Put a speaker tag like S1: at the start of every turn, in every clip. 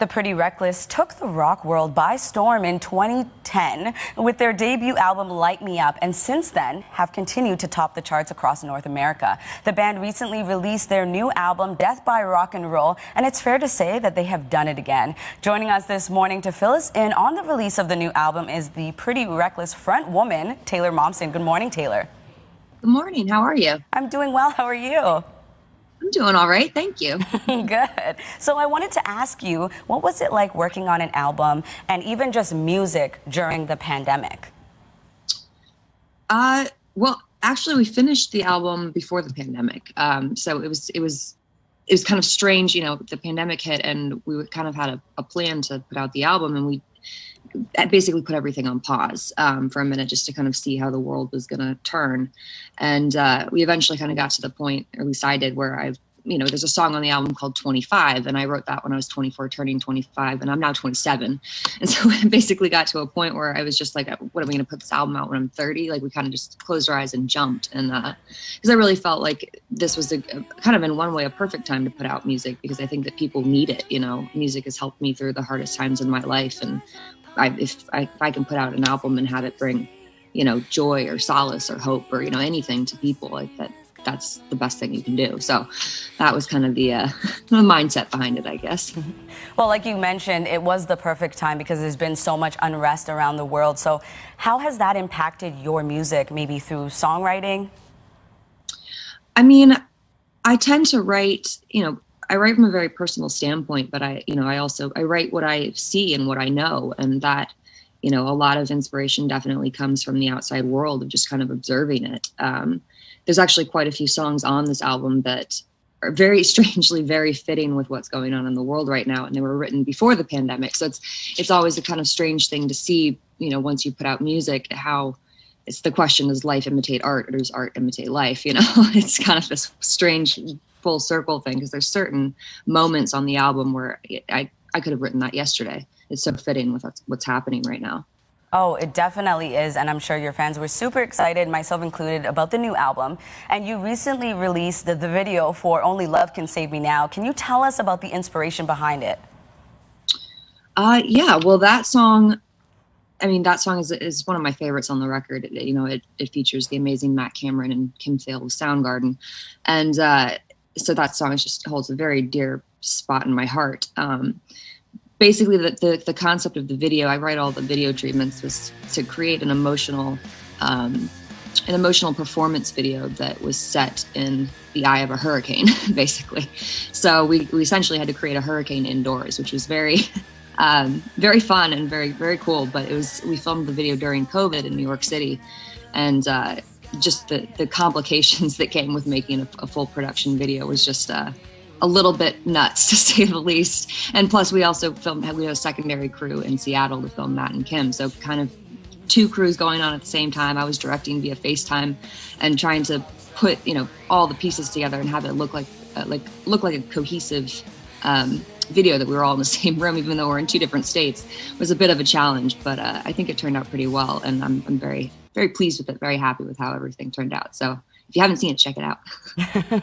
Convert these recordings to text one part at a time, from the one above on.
S1: The Pretty Reckless took the rock world by storm in 2010 with their debut album Light Me Up, and since then have continued to top the charts across North America. The band recently released their new album Death by Rock and Roll, and it's fair to say that they have done it again. Joining us this morning to fill us in on the release of the new album is the Pretty Reckless front woman, Thayil Momsen. Good morning, Thayil.
S2: Good morning. How are you?
S1: I'm doing well. How are you?
S2: I'm doing all right. Thank you.
S1: Good. So I wanted to ask you, what was it like working on an album and even just music during the pandemic?
S2: Well, actually, we finished the album before the pandemic. So it was kind of strange, the pandemic hit and we kind of had a plan to put out the album, and we basically put everything on pause for a minute just to kind of see how the world was going to turn. And we eventually kind of got to the point, or at least I did, where there's a song on the album called 25, and I wrote that when I was 24, turning 25, and I'm now 27. And so I basically got to a point where I was just like, what, am I going to put this album out when I'm 30? Like, we kind of just closed our eyes and jumped. And because I really felt like this was a kind of, in one way, a perfect time to put out music, because I think that people need it. Music has helped me through the hardest times in my life, and if I can put out an album and have it bring, joy or solace or hope or, anything to people, that's the best thing you can do. So that was kind of the mindset behind it, I guess.
S1: Well, like you mentioned, it was the perfect time because there's been so much unrest around the world. So how has that impacted your music, maybe through songwriting?
S2: I mean, I tend to write, I write from a very personal standpoint, but I write what I see and what I know. And that, a lot of inspiration definitely comes from the outside world of just kind of observing it. There's actually quite a few songs on this album that are very strangely very fitting with what's going on in the world right now. And they were written before the pandemic. So it's always a kind of strange thing to see, once you put out music, how it's the question, does life imitate art, or does art imitate life? It's kind of this strange full circle thing, because there's certain moments on the album where I could have written that yesterday. It's so fitting with what's happening right now.
S1: Oh, it definitely is, and I'm sure your fans were super excited, myself included, about the new album. And you recently released the video for Only Love Can Save Me Now. Can you tell us about the inspiration behind it?
S2: Yeah, well, that song is one of my favorites on the record. It features the amazing Matt Cameron and Kim Thayil with Soundgarden. And so that song just holds a very dear spot in my heart. Basically, the concept of the video, I write all the video treatments, was to create an emotional performance video that was set in the eye of a hurricane, basically. So we essentially had to create a hurricane indoors, which was very, very fun and very, very cool. But we filmed the video during COVID in New York City, and just the complications that came with making a full production video was just a little bit nuts, to say the least. And plus, we also we had a secondary crew in Seattle to film Matt and Kim. So kind of two crews going on at the same time. I was directing via FaceTime and trying to put, all the pieces together and have it look like a cohesive video that we were all in the same room, even though we're in two different states. It was a bit of a challenge, but I think it turned out pretty well. And I'm very, very pleased with it, very happy with how everything turned out. So if you haven't seen it, check it out.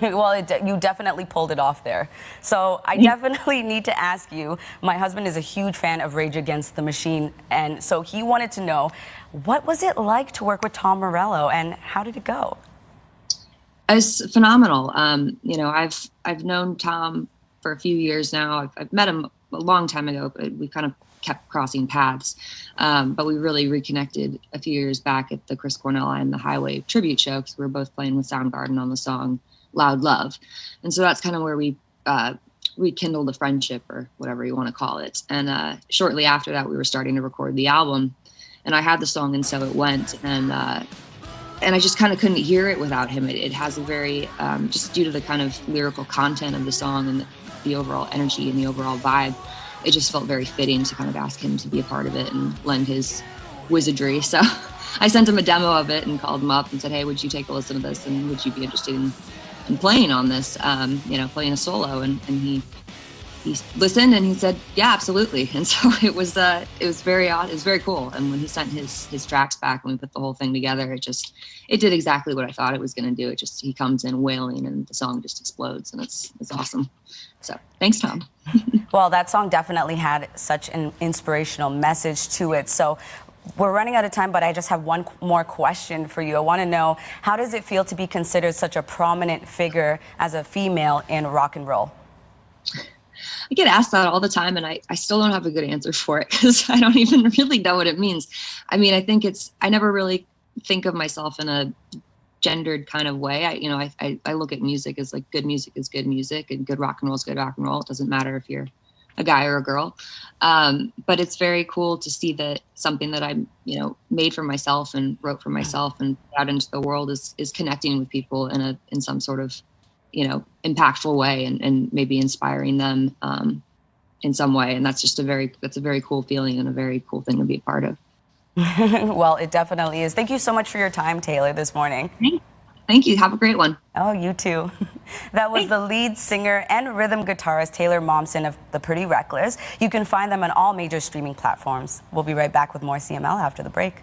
S1: Well, you definitely pulled it off there. So I definitely need to ask you, my husband is a huge fan of Rage Against the Machine, and so he wanted to know, what was it like to work with Tom Morello, and how did it go?
S2: It's phenomenal. I've known Tom for a few years now. I've met him a long time ago, but we kind of kept crossing paths. But we really reconnected a few years back at the Chris Cornell and the Highway tribute show, because we were both playing with Soundgarden on the song Loud Love. And so that's kind of where we rekindled a friendship, or whatever you want to call it. And shortly after that, we were starting to record the album, and I had the song And So It Went. And I just kind of couldn't hear it without him. It has a very, just due to the kind of lyrical content of the song and the overall energy and the overall vibe, it just felt very fitting to kind of ask him to be a part of it and lend his wizardry. So I sent him a demo of it and called him up and said, hey, would you take a listen to this, and would you be interested in playing on this, playing a solo? And he listened and he said, yeah, absolutely. And so it was very odd. It was very cool. And when he sent his tracks back and we put the whole thing together, it did exactly what I thought it was going to do. He comes in wailing and the song just explodes, and it's awesome. So thanks, Tom.
S1: Well, that song definitely had such an inspirational message to it. So we're running out of time, but I just have one more question for you. I want to know, how does it feel to be considered such a prominent figure as a female in rock and roll?
S2: I get asked that all the time, and I still don't have a good answer for it because I don't even really know what it means. I mean, I never really think of myself in a gendered kind of way. I look at music as like good music is good music and good rock and roll is good rock and roll. It doesn't matter if you're a guy or a girl. But it's very cool to see that something that I, made for myself and wrote for myself and put out into the world is connecting with people in some sort of, impactful way and maybe inspiring them in some way. And that's a very cool feeling and a very cool thing to be a part of.
S1: Well, it definitely is. Thank you so much for your time, Thayil, this morning.
S2: Thank you. Have a great one.
S1: Oh, you too. That was the lead singer and rhythm guitarist Thayil Momsen of The Pretty Reckless. You can find them on all major streaming platforms. We'll be right back with more CML after the break.